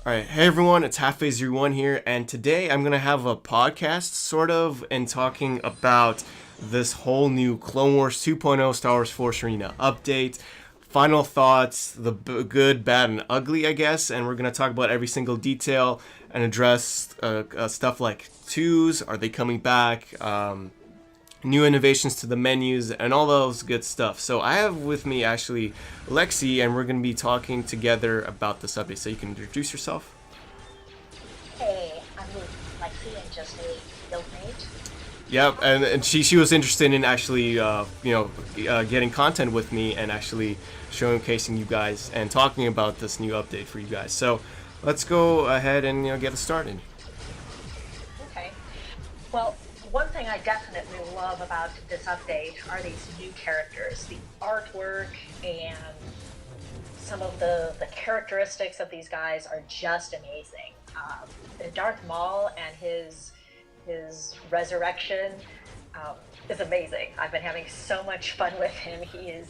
All right, hey everyone, it's Half Phase 1 here, and today I'm gonna have a podcast, sort of, and talking about this whole new Clone Wars 2.0 Star Wars Force Arena update, final thoughts, the good, bad, and ugly, I guess, and we're gonna talk about every single detail and address stuff like twos, are they coming back, new innovations to the menus, and all those good stuff. So I have with me actually Lexy, and we're going to be talking together about this update. So you can introduce yourself. Hey, I'm Lexy and just a guild mate. Yep, and she was interested in actually getting content with me and actually showcasing you guys and talking about this new update for you guys. So let's go ahead and get it started. Okay. Well, one thing I definitely love about this update are these new characters. The artwork and some of the characteristics of these guys are just amazing. Darth Maul and his resurrection is amazing. I've been having so much fun with him. He is.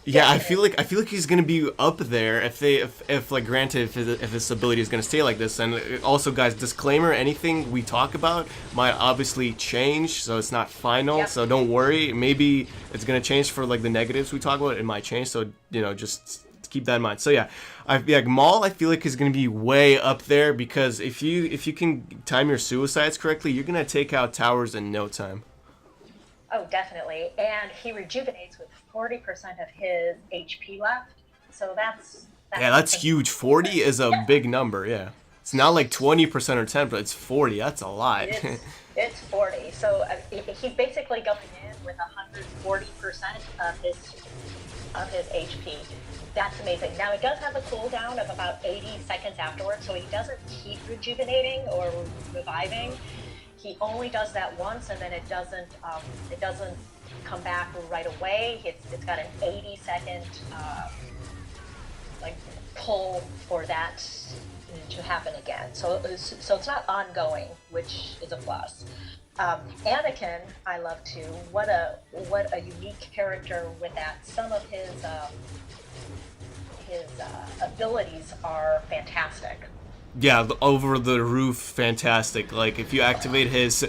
Yeah, I feel like he's gonna be up there if like granted if his ability is gonna stay like this. And also, guys, disclaimer: anything we talk about might obviously change, so it's not final. Yep. So don't worry. Maybe it's gonna change for like the negatives we talk about. It might change. So just keep that in mind. So yeah, Maul, I feel like is gonna be way up there because if you can time your suicides correctly, you're gonna take out towers in no time. Oh, definitely. And he rejuvenates with 40% of his HP left. So that's Yeah, that's huge. 40 is a big number, yeah. It's not like 20% or 10, but it's 40. That's a lot. It's 40. So he's basically going in with 140% of his HP. That's amazing. Now it does have a cooldown of about 80 seconds afterwards, so he doesn't keep rejuvenating or reviving. He only does that once, and then it doesn't come back right away. It's got an 80-second pull for that to happen again. So it's not ongoing, which is a plus. Anakin, I love too. What a unique character with that. Some of his abilities are fantastic. Yeah, the over the roof, fantastic. Like if you activate his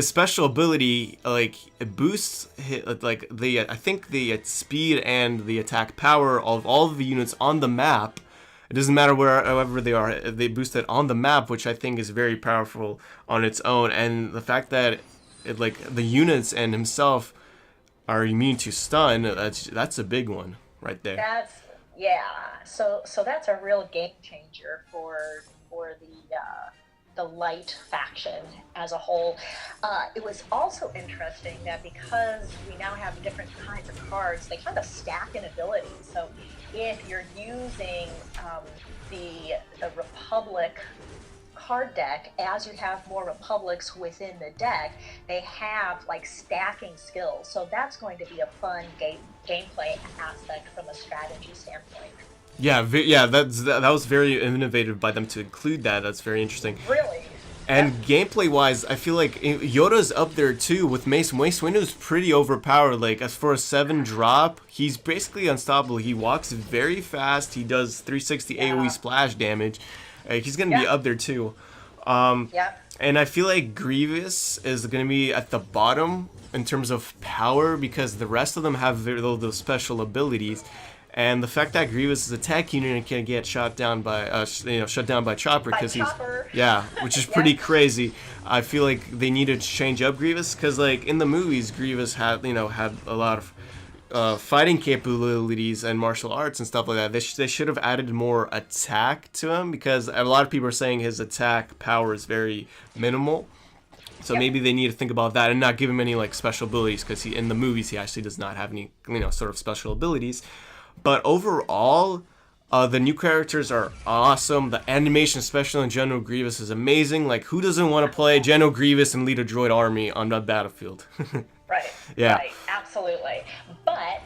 special ability, like it boosts like I think the speed and the attack power of all of the units on the map. It doesn't matter wherever they are. They boost it on the map, which I think is very powerful on its own. And the fact that the units and himself are immune to stun, that's a big one right there. Yeah. So that's a real game changer for the light faction as a whole. It was also interesting that because we now have different kinds of cards, they kind of stack in abilities. So if you're using the Republic card deck, as you have more Republics within the deck, they have like stacking skills. So that's going to be a fun gameplay aspect from a strategy standpoint. Yeah, that was very innovative by them to include that. That's very interesting. Really? And gameplay-wise, I feel like Yoda's up there too with Mace. Mace Windu's pretty overpowered. Like as for a 7 drop, he's basically unstoppable. He walks very fast. He does 360 AoE splash damage. He's gonna be up there too. And I feel like Grievous is gonna be at the bottom in terms of power because the rest of them have those special abilities. And the fact that Grievous' attack unit can get shut down by Chopper because which is pretty crazy. I feel like they need to change up Grievous because like in the movies, Grievous had a lot of fighting capabilities and martial arts and stuff like that. They should have added more attack to him because a lot of people are saying his attack power is very minimal. So maybe they need to think about that and not give him any like special abilities because in the movies he actually does not have any sort of special abilities. But overall, the new characters are awesome. The animation, especially on General Grievous, is amazing. Like, who doesn't want to play General Grievous and lead a droid army on the battlefield? Right. Yeah. Right. Absolutely. But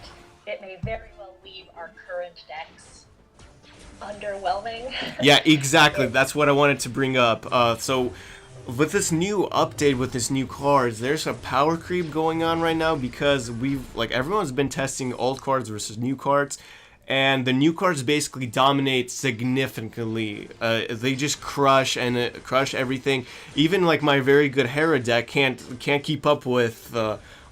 it may very well leave our current decks underwhelming. Yeah, exactly. That's what I wanted to bring up. So with this new update, with this new cards, there's a power creep going on right now because everyone's been testing old cards versus new cards, and the new cards basically dominate significantly. They just crush and crush everything. Even like my very good Hera deck can't keep up with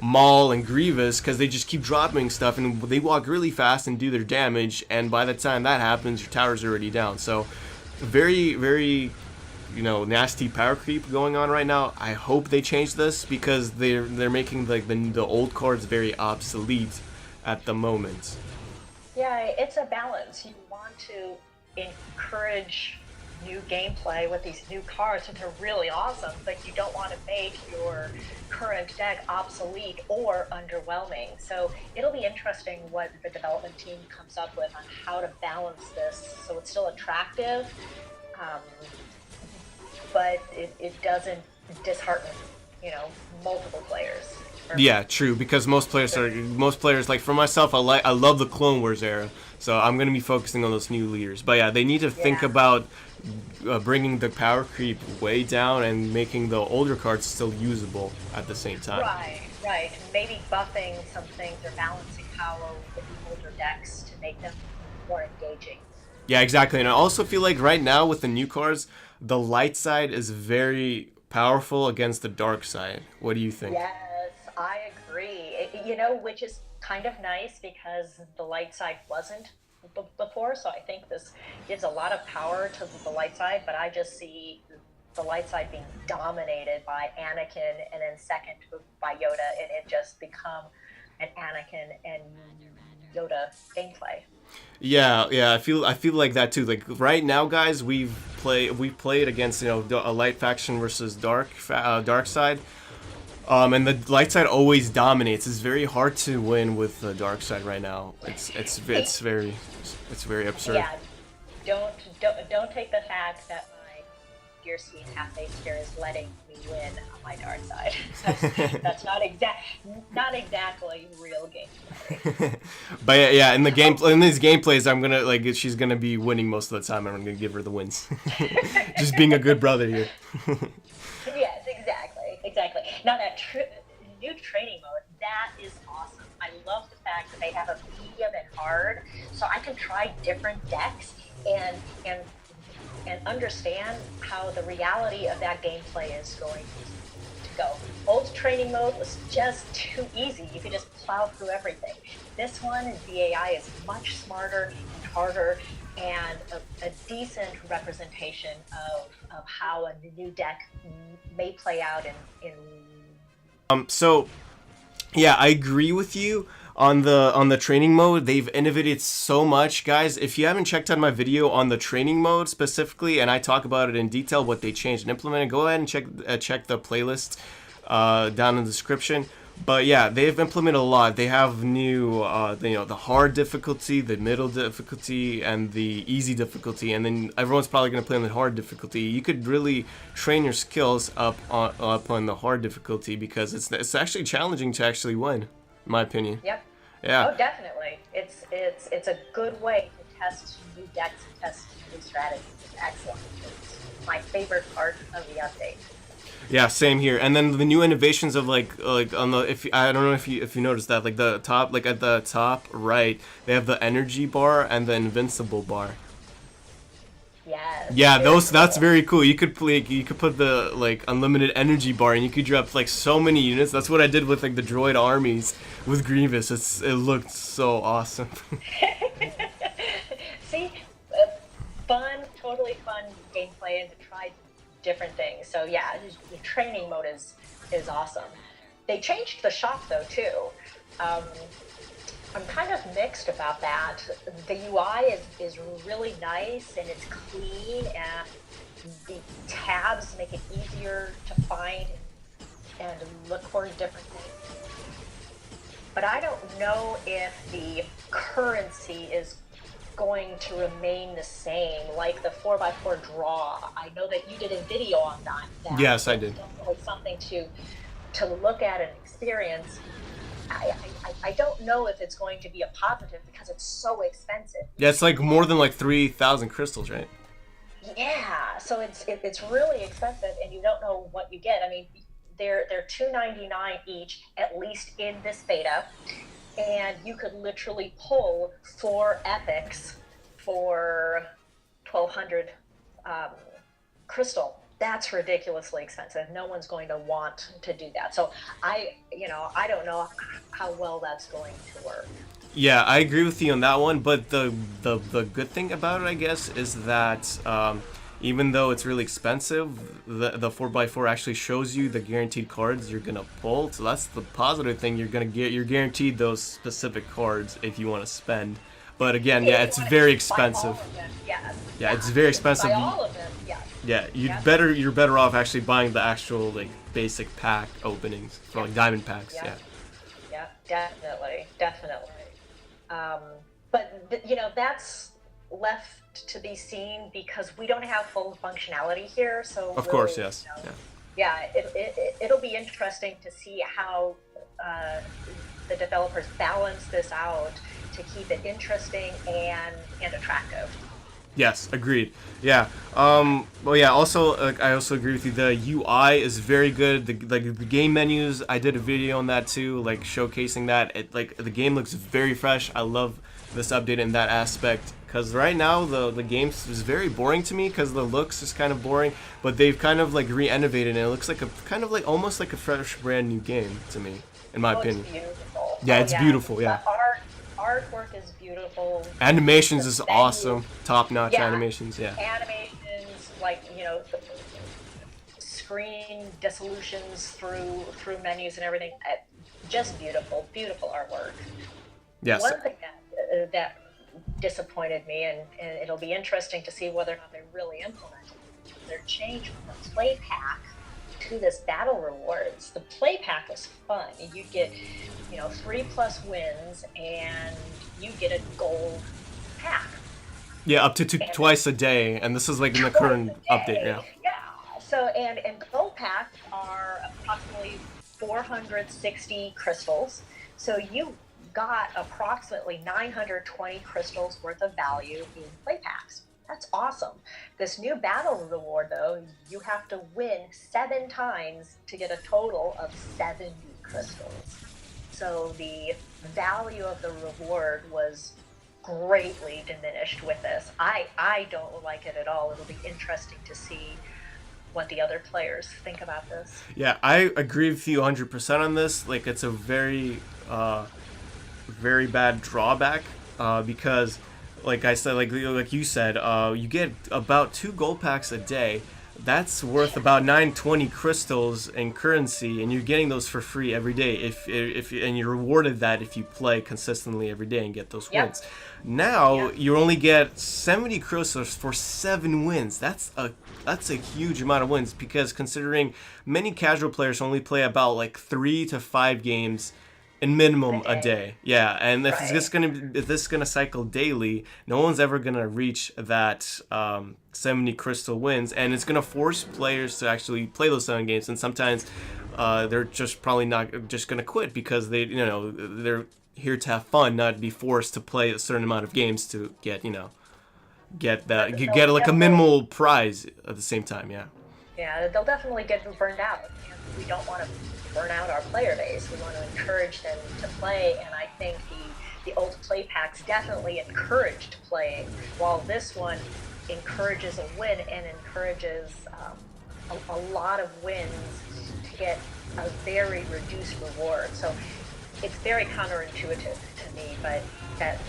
Maul and Grievous because they just keep dropping stuff and they walk really fast and do their damage. And by the time that happens, your tower's already down. So very, very, nasty power creep going on right now. I hope they change this because they're making like the old cards very obsolete at the moment. Yeah, it's a balance. You want to encourage new gameplay with these new cards that are really awesome, but you don't want to make your current deck obsolete or underwhelming. So it'll be interesting what the development team comes up with on how to balance this so it's still attractive, but it doesn't dishearten, multiple players. Yeah, true. Because most players like for myself, I love the Clone Wars era, so I'm gonna be focusing on those new leaders. But yeah, they need to think about bringing the power creep way down and making the older cards still usable at the same time. Right. Maybe buffing some things or balancing power with the older decks to make them more engaging. Yeah, exactly. And I also feel like right now with the new cards, the light side is very powerful against the dark side. What do you think? Yes, I agree. Which is kind of nice because the light side wasn't before, so I think this gives a lot of power to the light side, but I just see the light side being dominated by Anakin and then second by Yoda, and it just become an Anakin and Yoda gameplay. Yeah, I feel like that too. Like right now, guys, we've played against a light faction versus dark side, and the light side always dominates. It's very hard to win with the dark side right now. It's very absurd. Yeah, don't take the fact that my dear sweet half-face here is letting me win on my dark side. That's not exactly real gameplay. But yeah, in these gameplays, I'm gonna she's gonna be winning most of the time. I'm gonna give her the wins. Just being a good brother here. Yes, exactly. Now that new training mode, that is awesome. I love the fact that they have a medium and hard, so I can try different decks and understand how the reality of that gameplay is going to go. Old training mode was just too easy. You could just plow through everything. This one, the AI is much smarter and harder, and a decent representation of how a new deck may play out in So yeah, I agree with you on the training mode. They've innovated so much, guys. If you haven't checked out my video on the training mode specifically, and I talk about it in detail, what they changed and implemented, go ahead and check the playlist down in the description. But yeah, they've implemented a lot. They have new, the hard difficulty, the middle difficulty, and the easy difficulty. And then everyone's probably going to play on the hard difficulty. You could really train your skills up on the hard difficulty because it's actually challenging to actually win, in my opinion. Yep. Yeah. Oh, definitely. It's a good way to test new decks and test new strategies. It's excellent. It's my favorite part of the update. Yeah, same here. And then the new innovations of like on the I don't know if you noticed that at the top right they have the energy bar and the invincible bar. Yes. Yeah, that's very cool. You could put the unlimited energy bar and you could drop so many units. That's what I did with the droid armies with Grievous. It looked so awesome. See, totally fun gameplay and to try different things. So yeah, the training mode is awesome. They changed the shop though too. I'm kind of mixed about that. The UI is really nice and it's clean, and the tabs make it easier to find and look for different things. But I don't know if the currency is going to remain the same, like the 4x4 draw. I know that you did a video on that. Yes, I did. Definitely something to look at and experience. I don't know if it's going to be a positive because it's so expensive. Yeah, it's more than 3,000 crystals, right? Yeah, so it's really expensive, and you don't know what you get. I mean, they're $2.99 each, at least in this beta. and you could literally pull 4 epics for 1,200 um, crystal. That's ridiculously expensive. No one's going to want to do that. So I don't know how well that's going to work. Yeah, I agree with you on that one. But the good thing about it, I guess, is that even though it's really expensive, the 4x4 actually shows you the guaranteed cards you're gonna pull. So that's the positive thing. You're gonna get, you're guaranteed those specific cards if you want to spend. But again, yeah, If you it's want very to buy all expensive. of them, yes. Yeah, it's very expensive. Buy all of them, yes. Yeah, Yes. you're better off actually buying the actual like basic pack openings for like diamond packs. Yeah. Yeah. Yeah, definitely, definitely. Um, but that's left to be seen because we don't have full functionality here. So Of course, yes. Yeah. yeah, it'll be interesting to see how uh, the developers balance this out to keep it interesting and attractive. Yes, agreed. Yeah. Well, yeah. Also, I also agree with you. The UI is very good. The game menus. I did a video on that too, like showcasing that. It like the game looks very fresh. I love this update in that aspect. Because right now the game is very boring to me because the looks is kind of boring. But they've kind of like re-innovated and it looks like a kind of like almost like a fresh brand new game to me, in my opinion. It's beautiful. Yeah, it's beautiful. Yeah. The artwork is beautiful. Animations The is menus, awesome. Top notch yeah, animations. Yeah. animations, like the screen dissolutions through menus and everything. Just beautiful, beautiful artwork. Yes. One thing that disappointed me, and it'll be interesting to see whether or not they really implement it. Their change from the play pack to this battle rewards. The play pack was fun. You get 3+ wins, and you get a gold pack. Yeah, up to twice a day, and this is like in the current update. Yeah. Yeah. So and gold packs are approximately 460 crystals. So you got approximately 920 crystals worth of value in play packs. That's awesome. This new battle reward, though, you have to win 7 times to get a total of 70 crystals. So the value of the reward was greatly diminished with this. I don't like it at all. It'll be interesting to see what the other players think about this. Yeah, I agree with you 100% on this. Like, it's a very, very bad drawback because, like I said, like you said, you get about 2 gold packs a day. That's worth about 920 crystals in currency, and you're getting those for free every day. If and you're rewarded that if you play consistently every day and get those wins. Now you only get 70 crystals for 7 wins. That's a huge amount of wins because considering many casual players only play about like 3 to 5 games in minimum a day. Yeah, and if this is gonna cycle daily, no one's ever gonna reach that 70 crystal wins, and it's gonna force players to actually play those 7 games. And sometimes they're just probably not just gonna quit because they're here to have fun, not be forced to play a certain amount of games to get like a minimal prize at the same time. Yeah. Yeah, they'll definitely get burned out. And we don't want to burn out our player base. We want to encourage them to play, and I think the old play packs definitely encouraged playing, while this one encourages a win and encourages a lot of wins to get a very reduced reward. So it's very counterintuitive to me, but that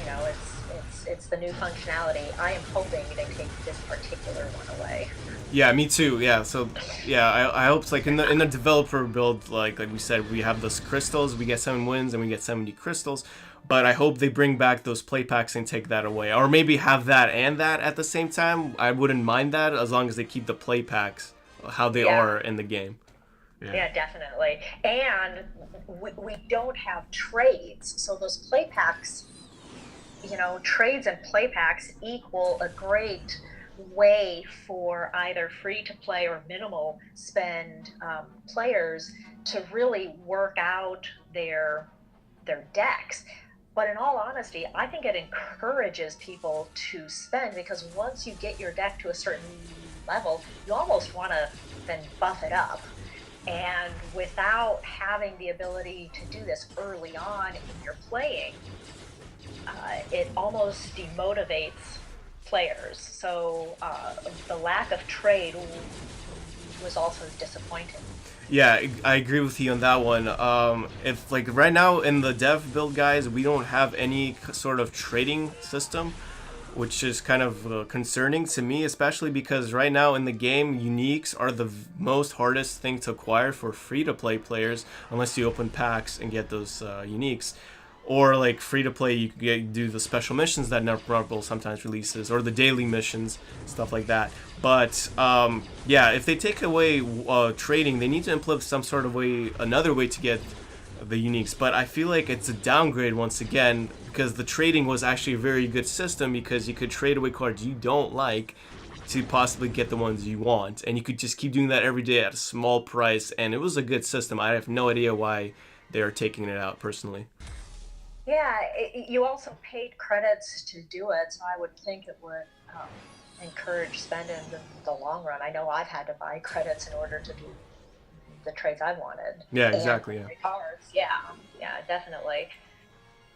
it's the new functionality. I am hoping they take this particular one away. Yeah, me too. Yeah, so yeah, I hope it's like in the developer build, like we said, we have those crystals, we get 7 wins and we get 70 crystals. But I hope they bring back those play packs and take that away, or maybe have that and that at the same time. I wouldn't mind that as long as they keep the play packs how they are in the game. Yeah, definitely. And we don't have trades, so those play packs, trades and play packs equal a great way for either free to play or minimal spend players to really work out their decks. But in all honesty, I think it encourages people to spend, because once you get your deck to a certain level, you almost want to then buff it up. And without having the ability to do this early on in your playing, it almost demotivates players. So the lack of trade was also disappointing. Yeah, I agree with you on that one. If like right now in the dev build guys, we don't have any sort of trading system, which is kind of concerning to me, especially because right now in the game, uniques are the most hardest thing to acquire for free to play players, unless you open packs and get those uniques. Or like free to play, you can do the special missions that Netmarble sometimes releases, or the daily missions, stuff like that. But yeah, if they take away trading, they need to implement some sort of way, another way to get the uniques. But I feel like it's a downgrade once again, because the trading was actually a very good system, because you could trade away cards you don't like to possibly get the ones you want, and you could just keep doing that every day at a small price, and it was a good system. I have no idea why they are taking it out personally. Yeah, you also paid credits to do it, so I would think it would encourage spending in the long run. I know I've had to buy credits in order to do the trades I wanted Yeah, and exactly. Yeah. the cards. Yeah, yeah, definitely.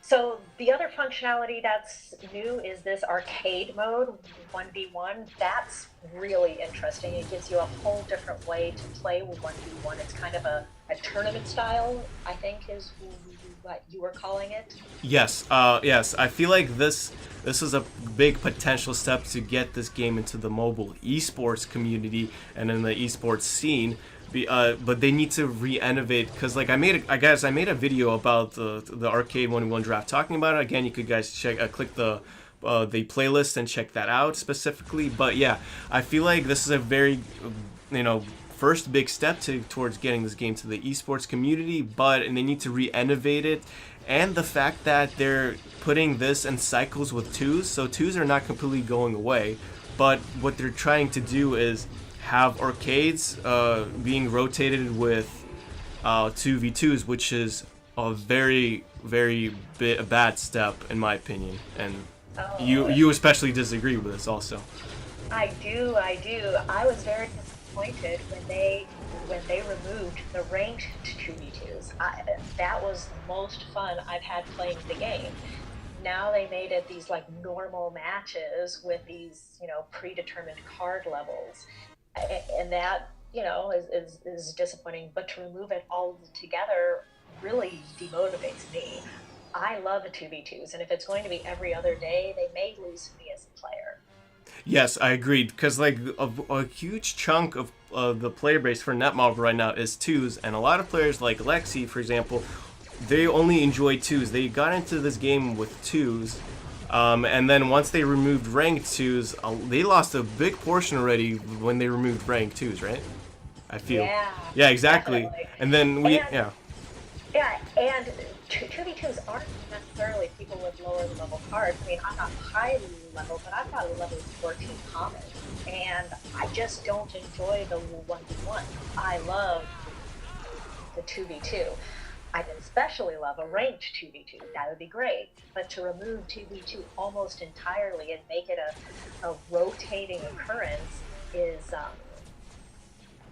So the other functionality that's new is this arcade mode, 1v1. That's really interesting. It gives you a whole different way to play with 1v1. It's kind of a tournament style, I think is what you were calling it. Yes, yes. I feel like this is a big potential step to get this game into the mobile esports community and in the esports scene. But they need to re-innovate, because like I made a video about the arcade 1v1 draft talking about it. Again, you could guys check click the playlist and check that out specifically. But yeah, I feel like this is a very first big step towards getting this game to the esports community, and they need to re-innovate it. And the fact that they're putting this in cycles with twos, so twos are not completely going away, but what they're trying to do is have arcades being rotated with 2v2s, which is a very, very bad step in my opinion. And Oh, you especially disagree with this also. I do, I do. I was very disappointed when they removed the ranked 2v2s. That was the most fun I've had playing the game. Now they made it these like normal matches with these, predetermined card levels. And that, is disappointing. But to remove it all together really demotivates me. I love the 2v2s, and if it's going to be every other day, they may lose me as a player. Yes, I agreed, because like a huge chunk of the player base for Netmob right now is twos, and a lot of players like Lexy, for example, they only enjoy twos. They got into this game with twos, and then once they removed ranked twos, they lost a big portion already when they removed ranked twos, right? I feel. Yeah, Yeah, exactly. definitely. And then And yeah. yeah, and 2v2s aren't necessarily people with lower level cards. I mean, I'm not high level, but I've got a level 14 common, and I just don't enjoy the 1v1. I love the 2v2. I'd especially love a ranked 2v2. That would be great. But to remove 2v2 almost entirely and make it a rotating occurrence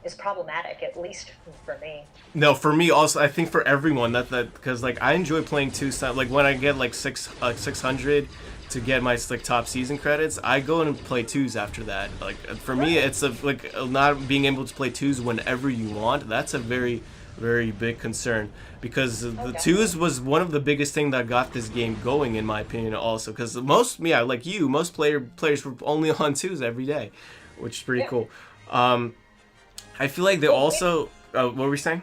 is problematic, at least for me. No, for me also. I think for everyone that because like I enjoy playing two. Like when I get like 600 to get my like top season credits, I go and play twos after that. Like for me, it's like not being able to play twos whenever you want. That's a very very big concern, because the Okay. twos was one of the biggest thing that got this game going in my opinion also, because most yeah like you most players were only on twos every day, which is pretty Yeah. cool. I feel like they Well, also what were we saying?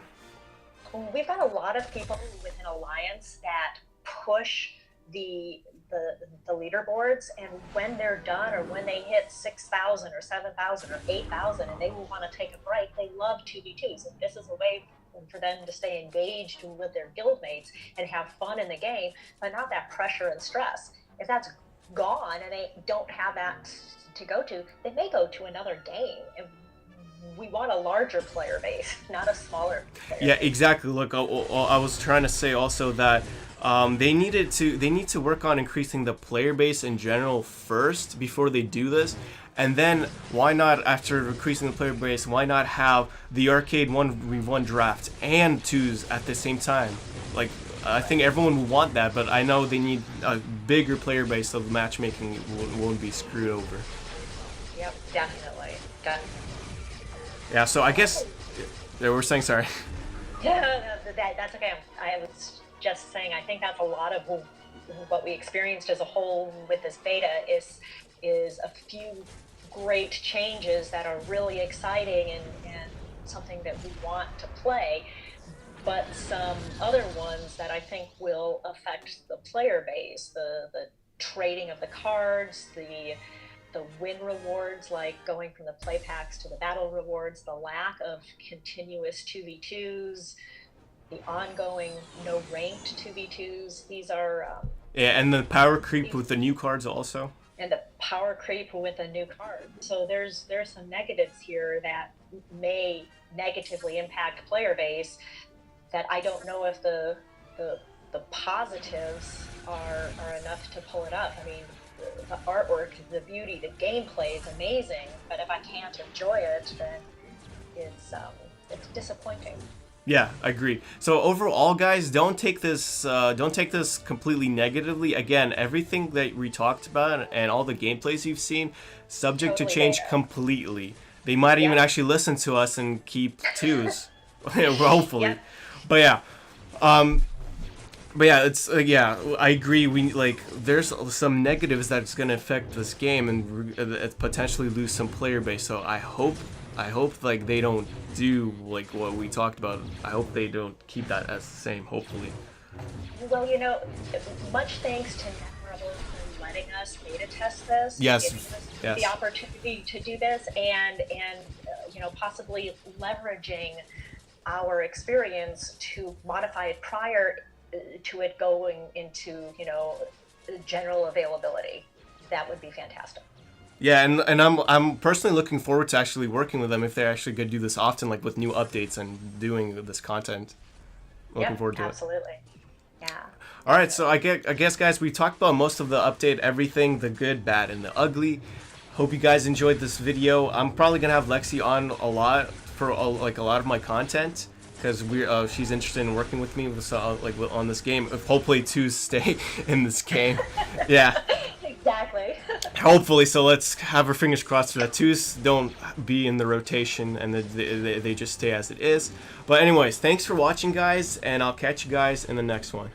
we've got a lot of people within Alliance that push the the leaderboards, and when they're done or when they hit 6,000 or 7,000 or 8,000 and they will want to take a break, they love 2v2s, and this is a way for them to stay engaged with their guildmates and have fun in the game, but not that pressure and stress. If that's gone and they don't have that to go to, they may go to another game. And we want a larger player base, not a smaller player Yeah, base. exactly. Look, I was trying to say also that they need to work on increasing the player base in general first before they do this. And then why not, after increasing the player base, why not have the arcade 1v1 draft and 2s at the same time? Like, I think everyone would want that, but I know they need a bigger player base so the matchmaking won't be screwed over. Yep, definitely. Yeah, so I guess they were saying, sorry. Yeah, that's okay. I was just saying, I think that's a lot of what we experienced as a whole with this beta is a few great changes that are really exciting and something that we want to play, but some other ones that I think will affect the player base, the trading of the cards, the win rewards, like going from the play packs to the battle rewards, the lack of continuous 2v2s, the ongoing no ranked 2v2s. These are Yeah, and the power creep with the new cards also. and the power creep with a new card. So there's some negatives here that may negatively impact player base that I don't know if the positives are enough to pull it up. I mean, the artwork, the beauty, the gameplay is amazing, but if I can't enjoy it, then it's disappointing. Yeah, I agree. So overall, guys, don't take this completely negatively. Again, everything that we talked about and all the gameplays you've seen, subject to change completely. They might even actually listen to us and keep 2s, hopefully. Yep. But yeah, it's I agree. We there's some negatives that's gonna affect this game and potentially lose some player base. So I hope like they don't do like what we talked about. I hope they don't keep that as the same, hopefully. Well, much thanks to Memorable for letting us beta test this. Yes. Giving us Yes. the opportunity to do this and possibly leveraging our experience to modify it prior to it going into general availability. That would be fantastic. Yeah, and I'm personally looking forward to actually working with them if they're actually going to do this often, like with new updates and doing this content. Looking forward to absolutely. Yeah. All right, so I guess, guys, we talked about most of the update, everything, the good, bad, and the ugly. Hope you guys enjoyed this video. I'm probably going to have Lexy on a lot for a lot of my content because she's interested in working with me on this game. Hopefully, 2s stay in this game. Yeah. Exactly. Hopefully, so let's have our fingers crossed for that. 2s don't be in the rotation and they just stay as it is. But anyways, thanks for watching, guys, and I'll catch you guys in the next one.